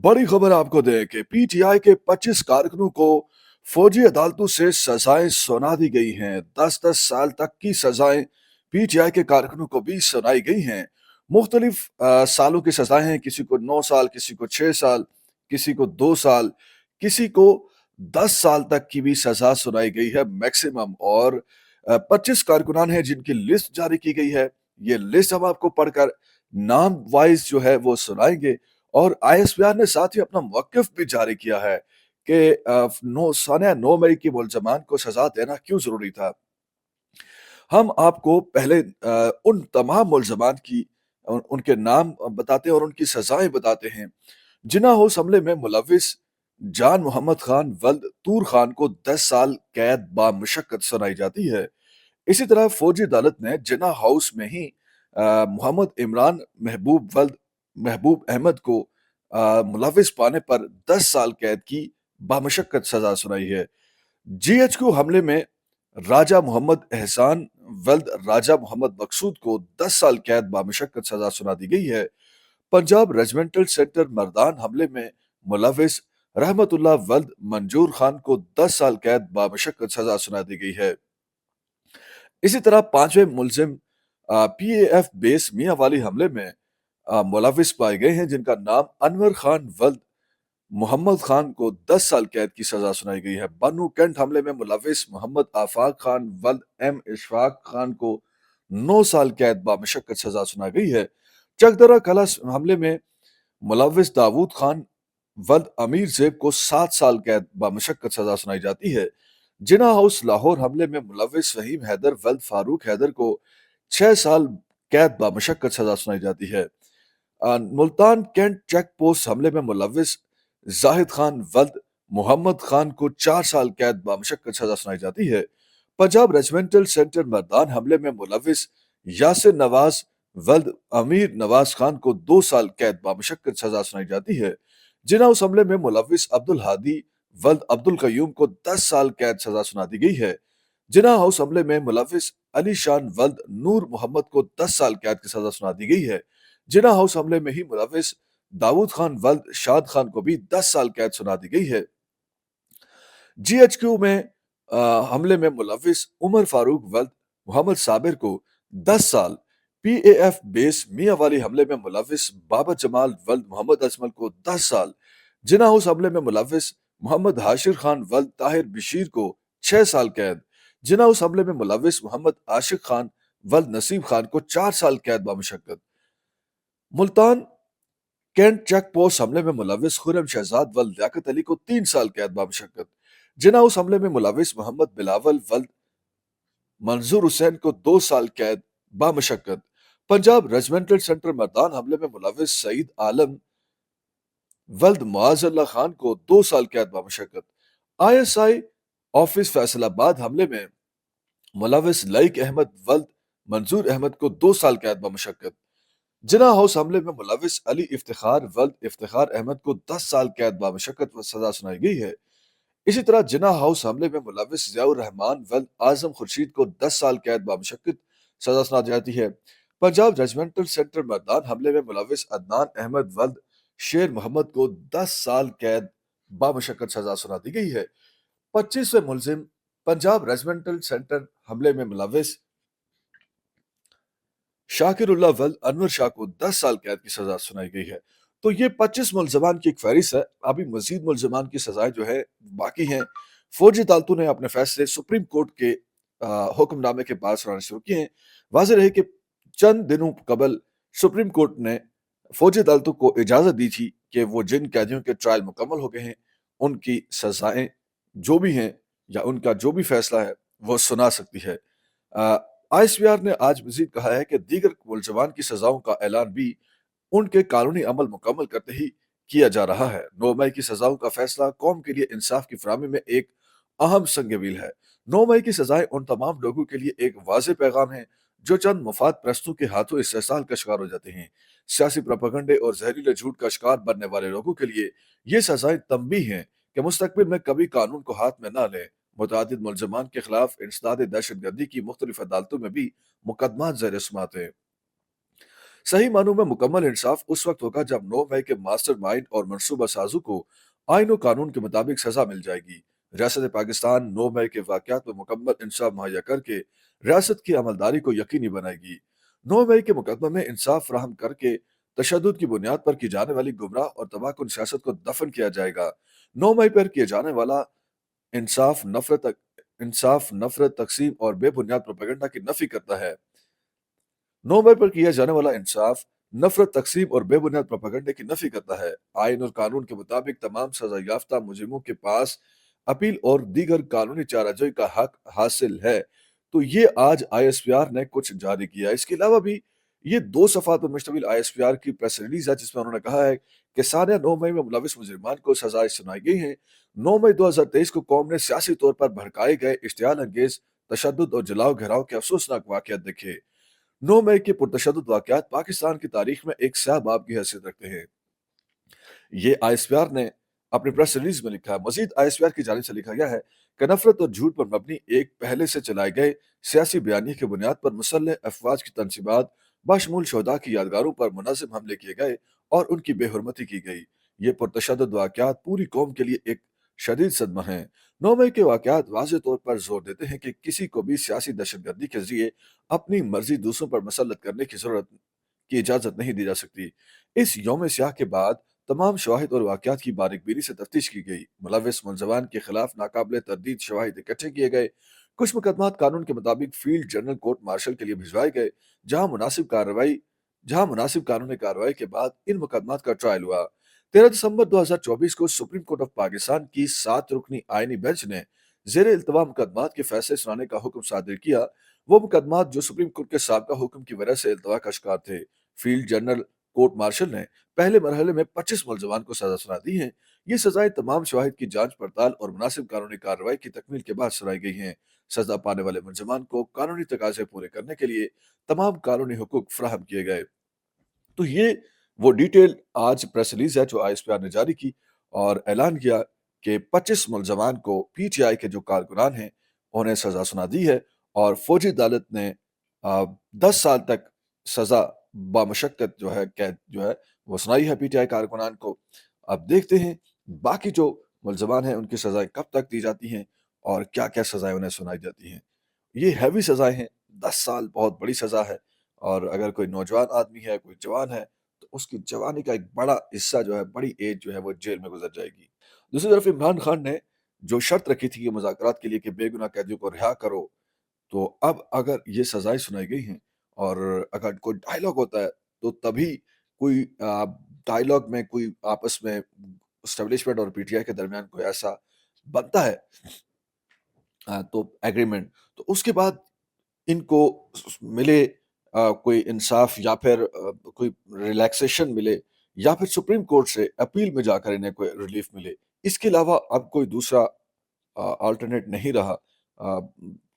बड़ी खबर आपको दें कि पीटीआई के 25 कारकुनों को फौजी अदालतों से सजाएं सुना दी गई हैं। 10-10 साल तक की सजाएं पीटीआई के कारकुनों को भी सुनाई गई हैं। मुख्तलिफ सालों की सजाएं हैं, किसी को 9 साल, किसी को 6 साल, किसी को 2 साल, किसी को 10 साल तक की भी सजा सुनाई गई है मैक्सिमम। और 25 कारकुनान हैं जिनकी लिस्ट जारी की गई है। ये लिस्ट हम आपको पढ़कर नाम वाइज जो है वो सुनाएंगे। और आईएसपीआर ने साथ ही अपना मौक़िफ़ भी जारी किया है कि 9 मई की मुल्ज़मान को सज़ा देना क्यों ज़रूरी था। हम आपको पहले उन तमाम मुल्ज़मान की उनके नाम बताते हैं और उनकी सज़ाएँ बताते हैं। जिन्ना हाउस हमले में मुलव्विस जान मोहम्मद खान वल्द तूर खान को 10 साल कैद बामुशक्कत सुनाई जाती है। इसी तरह फौजी अदालत ने जिन्ना हाउस में ही मोहम्मद इमरान महबूब वल्द महबूब अहमद को मुलव्विस पाने पर 10 साल कैद की बामुशक्कत सजा सुनाई है। जीएचक्यू हमले में राजा मोहम्मद एहसान वल्द राजा मोहम्मद मकसूद को 10 साल कैद बामुशक्कत सजा सुना दी गई है। पंजाब रेजिमेंटल सेंटर मर्दान हमले में मुलव्विस रहमतुल्लाह वल्द मंजूर खान को 10 साल कैद बामुशक्कत सजा सुना दी गई है। इसी तरह पांचवें मुलजिम पीएएफ बेस मियांवाली हमले में मुलव्विस पाए गए हैं, जिनका नाम अनवर खान वल्द मोहम्मद खान को 10 साल कैद की सजा सुनाई गई है। बन्नू कैंट हमले में मुलव्विस मोहम्मद आफाक खान वल्द एम इशफाक खान को 9 साल कैद बामुशक्कत सजा सुनाई गई है। चकदरा कला हमले में मुलव्विस दाऊद खान वल्द अमीर ज़ेब को 7 साल कैद बामुशक्कत सजा सुनाई जाती है। जिन्ना हाउस लाहौर हमले में मुलव्विस फहीम हैदर वल्द फारूक हैदर को 6 साल कैद बामुशक्कत सजा सुनाई जाती है। मुल्तान कैंट चेक पोस्ट हमले में मुलव्विस जाहिद खान वल्द मोहम्मद खान को 4 साल कैद बामुशक्कत सजा सुनाई जाती है। पंजाब रेजिमेंटल सेंटर मर्दान हमले में मुलव्विस यासिर नवाज वल्द अमीर नवाज खान को 2 साल कैद बामुशक्कत सजा सुनाई जाती है। जिन्ना उस हमले में मुलव्विस अब्दुल हादी वल्द अब्दुल कयूम को 10 साल कैद सजा सुना दी गई है। जिन्ना हाउस हमले में मुलव्विस अली शान वल्द नूर मोहम्मद को 10 साल कैद की सजा सुना दी गई है। जिन्ना हाउस हमले में ही मुलव्विस दाऊद खान वल्द शाद खान को भी 10 साल कैद सुना दी गई है। जीएचक्यू में हमले में मुलव्विस उमर फारूक वल्द मोहम्मद साबिर को 10 साल, पीएएफ बेस मियांवाली हमले में मुलव्विस बाबा जमाल वल्द मोहम्मद अजमल को 10 साल, जिन्ना हाउस हमले में मुलव्विस मोहम्मद हाशिर खान वल्द ताहिर बशीर को 6 साल कैद, जिन्ना हाउस हमले में मुलव्विस मोहम्मद आशिक खान वल्द नसीब खान को 4 साल कैद बामुशक्कत। मुल्तान कैंट चेक पोस्ट हमले में मुलव्विस खुर्रम शहजाद वल्द लियाकत अली को 3 साल कैद बामुशक्कत। जिन्ना हाउस हमले में मुलव्विस मोहम्मद बिलावल वल्द मंजूर हुसैन को 2 साल कैद बामुशक्कत। पंजाब रेजिमेंटल सेंटर मर्दान हमले में मुलव्विस सईद आलम वल्द मुआज़ खान को 2 साल कैद बामुशक्कत। आईएसआई ऑफिस फैसलाबाद हमले में मुलव्विस लईक अहमद वल्द मंजूर अहमद को 2 साल कैद बामुशक्कत। जिन्ना हाउस हमले में मुलव्विस अली इफ्तिखार वल्द इफ्तिखार अहमद को 10 साल कैद बामुशक्कत व सजा सुनाई गई है। इसी तरह जिन्ना हाउस हमले में मुलव्विस ज़ियाउर रहमान वल्द आजम खुर्शीद को 10 साल कैद बामुशक्कत सजा सुनाई जाती है। पंजाब रेजिमेंटल सेंटर मर्दान हमले में मुलव्विस अदनान अहमद वल्द शेर मोहम्मद को 10 साल कैद बामुशक्कत सजा सुना दी गई है। 25वें मुलजिम पंजाब रेजिमेंटल सेंटर हमले में मुलव्विस शाकिरुल्लाह वल्द अनवर शाह को 10 साल कैद की सजा सुनाई गई है। तो ये 25 मुल्ज़मान की एक फहरिस्त है। अभी मजीद मुल्ज़मान की सजाएं जो है बाकी हैं। फौजी अदालतों ने अपने फैसले सुप्रीम कोर्ट के हुक्मनामे के बाद सुनाने शुरू किए हैं। वाज़ेह रहे कि चंद दिनों कबल सुप्रीम कोर्ट ने फौजी अदालतों को इजाज़त दी थी कि वो जिन कैदियों के ट्रायल मुकम्मल हो गए हैं, उनकी सजाएं जो भी हैं या उनका जो भी फैसला है वो सुना सकती है। आईएसपीआर ने आज मजीद कहा है कि दीगर मुल्ज़मान की सजाओं का ऐलान भी उनके कानूनी अमल मुकम्मल करते ही किया जा रहा है। 9 मई की सजाओं का फैसला कौम के लिए इंसाफ की फराहमी में एक अहम संग-ए-मील है। 9 मई की सजाएं उन तमाम लोगों के लिए एक वाज़ेह पैगाम है जो चंद मुफाद परस्तों के हाथों इस्तेहसाल का शिकार हो जाते हैं। सियासी प्रोपेगेंडे और जहरीले झूठ का शिकार बनने वाले लोगों के लिए ये सजाएं तंबीह हैं कि मुस्तकबिल में कभी कानून को हाथ में ना लें। मुतअद्दिद मुल्ज़मान के खिलाफ इंसदाद दहशतगर्दी की मुख्तलिफ अदालतों में भी मुकदमा ज़ेर समाअत है। सही मानों में मुकम्मल इंसाफ उस वक्त होगा जब 9 मई के मास्टरमाइंड और मंसूबा साजों को आइन और कानून के मुताबिक सजा मिल जाएगी। रियासत पाकिस्तान 9 मई के वाकयात में मुकम्मल इंसाफ मुहैया करके रियासत की अमलदारी को यकीनी बनाएगी। 9 मई के मुकदमे में इंसाफ फराहम करके तशद्दुद की बुनियाद पर की जाने वाली गुमराह और तबाहकुन सियासत को दफन किया जाएगा। 9 मई पर किए जाने वाला इंसाफ नफरत इंसाफ नफरत तकसीम और बेबुनियाद प्रोपेगेंडा की नफी करता है। 9 मई पर किया जाने वाला इंसाफ नफरत तकसीम और बेबुनियाद प्रोपेगेंडे की नफी करता है। आइन और कानून के मुताबिक तमाम सजा याफ्ता मुजरिमों के पास अपील और दीगर कानूनी चाराजोई का हक हासिल है। तो ये आज ISPR ने कुछ जारी किया। इसके अलावा भी ये 2 सफ़ात पर मुश्तमिल ISPR की प्रेस रिलीज है जिसमें उन्होंने कहा है कि सानिया 9 मई में मुलविस मुजरिमान को सजाएं सुनाई गई हैं। 9 मई 2023 को कौम ने सियासी तौर पर भड़काए गए इश्तियाल अंगेज तशद्दुद और जलाओ घेराव के अफसोसनाक वाक़यात देखे। 9 मई के पुरतशद्दुद वाक़यात पाकिस्तान की तारीख में एक स्याह बाब की हैसियत रखते हैं। ये ISPR ने अपनी प्रेस रिलीज में लिखा है। मजीद ISPR की जानिब से लिखा गया है कि नफरत और झूठ पर मबनी एक पहले से चलाए गए सियासी बयानिए की बुनियाद पर मुसल्लह अफवाज की तनसीबात बशमूल शहदा की यादगारों पर मुनज़्ज़म हमले किए गए और उनकी बेहुरमती की गई। ये पुरतशद्दुद वाक़यात पूरी कौम के लिए एक शदीद सदमा है। 9 मई के वाक़यात वाज़ेह तौर पर जोर देते हैं कि किसी को भी सियासी दहशतगर्दी के ज़रिए अपनी मर्जी दूसरों पर मसल्लत करने की इजाज़त नहीं दी जा सकती। इस यौम स्याह के बाद तमाम शवाहिद और वाक़यात की बारीकबीनी से तफ्तीश की गई। मुलविस मुलज़मान के खिलाफ नाकाबिले तरदीद शवाहिद इकट्ठे किए गए। कुछ मुकदमात कानून के मुताबिक फील्ड जनरल कोर्ट मार्शल के लिए भिजवाए गए, जहां मुनासिब कानूनी कार्रवाई के बाद इन मुकदमात का ट्रायल हुआ। 13 दिसंबर 2024 को सुप्रीम कोर्ट ऑफ पाकिस्तान की 7 रुकनी आईनी बेंच ने जेर इल्तवा मुकदमात के फैसले सुनाने का हुक्म सादिर किया। वो मुकदमात जो सुप्रीम कोर्ट के साबका हुक्म की वजह से इल्तवा का शिकार थे। फील्ड जनरल कोर्ट मार्शल ने पहले मरहले में 25 मुलजमान को सजा सुना दी है। ये सजाएं तमाम शवाहिद की जांच पड़ताल और मुनासिब कानूनी कार्रवाई की तकमील के बाद सुनाई गई हैं। सजा पाने वाले मुलजमान को कानूनी तकाजे पूरे करने के लिए तमाम कानूनी हुकूक फराहम किए गए। तो ये वो डिटेल आज प्रेस रिलीज है जो ISPR ने जारी की और ऐलान किया कि 25 मुलजमान को PTI के जो कारकुनान हैं उन्हें सजा सुना दी है और फौजी अदालत ने 10 साल तक सजा बामशक्कत जो है कैद जो है वो सुनाई है PTI कारकुनान को। अब देखते हैं बाकी जो मुलजमान हैं उनकी सजाएं कब तक दी जाती हैं और क्या क्या सजाएं उन्हें सुनाई जाती हैं। ये हैवी सजाएं हैं, 10 साल बहुत बड़ी सजा है और अगर कोई नौजवान आदमी है, कोई जवान है, तो उसकी जवानी का एक बड़ा हिस्सा जो है, बड़ी एज जो है वो जेल में गुज़र जाएगी। दूसरी तरफ इमरान खान ने जो शर्त रखी थी कि मुज़ाकरात के लिए कि बेगुनाह कैदियों को रिहा करो, तो अब अगर ये सज़ाएँ सुनाई गई हैं और अगर कोई डायलॉग होता है, तो तभी कोई डायलॉग में कोई आपस में एस्टेब्लिशमेंट और PTI के दरमियान कोई ऐसा बनता है तो एग्रीमेंट, तो उसके बाद इनको मिले कोई इंसाफ या फिर कोई रिलैक्सेशन मिले या फिर सुप्रीम कोर्ट से अपील में जाकर इन्हें कोई रिलीफ मिले। इसके अलावा अब कोई दूसरा अल्टरनेट नहीं रहा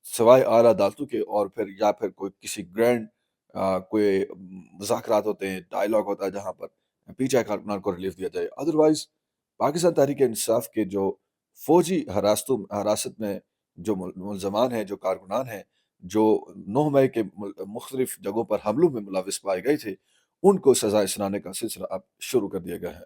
सिवाय आला अदालतों के और फिर या फिर कोई किसी ग्रैंड कोई मुज़ाकरात होते हैं, डायलॉग होता है जहाँ पर PTI कारकुनान को रिलीफ दिया जाए। अदरवाइज़ पाकिस्तान तहरीक-ए-इंसाफ के जो फौजी हिरासत में जो मुलज़मान हैं, जो कारकुनान हैं, जो 9 मई के मुख्तलिफ जगहों पर हमलों में मुलविस पाए गए थे, उनको सज़ाएँ सुनाने का सिलसिला अब शुरू कर दिया गया है।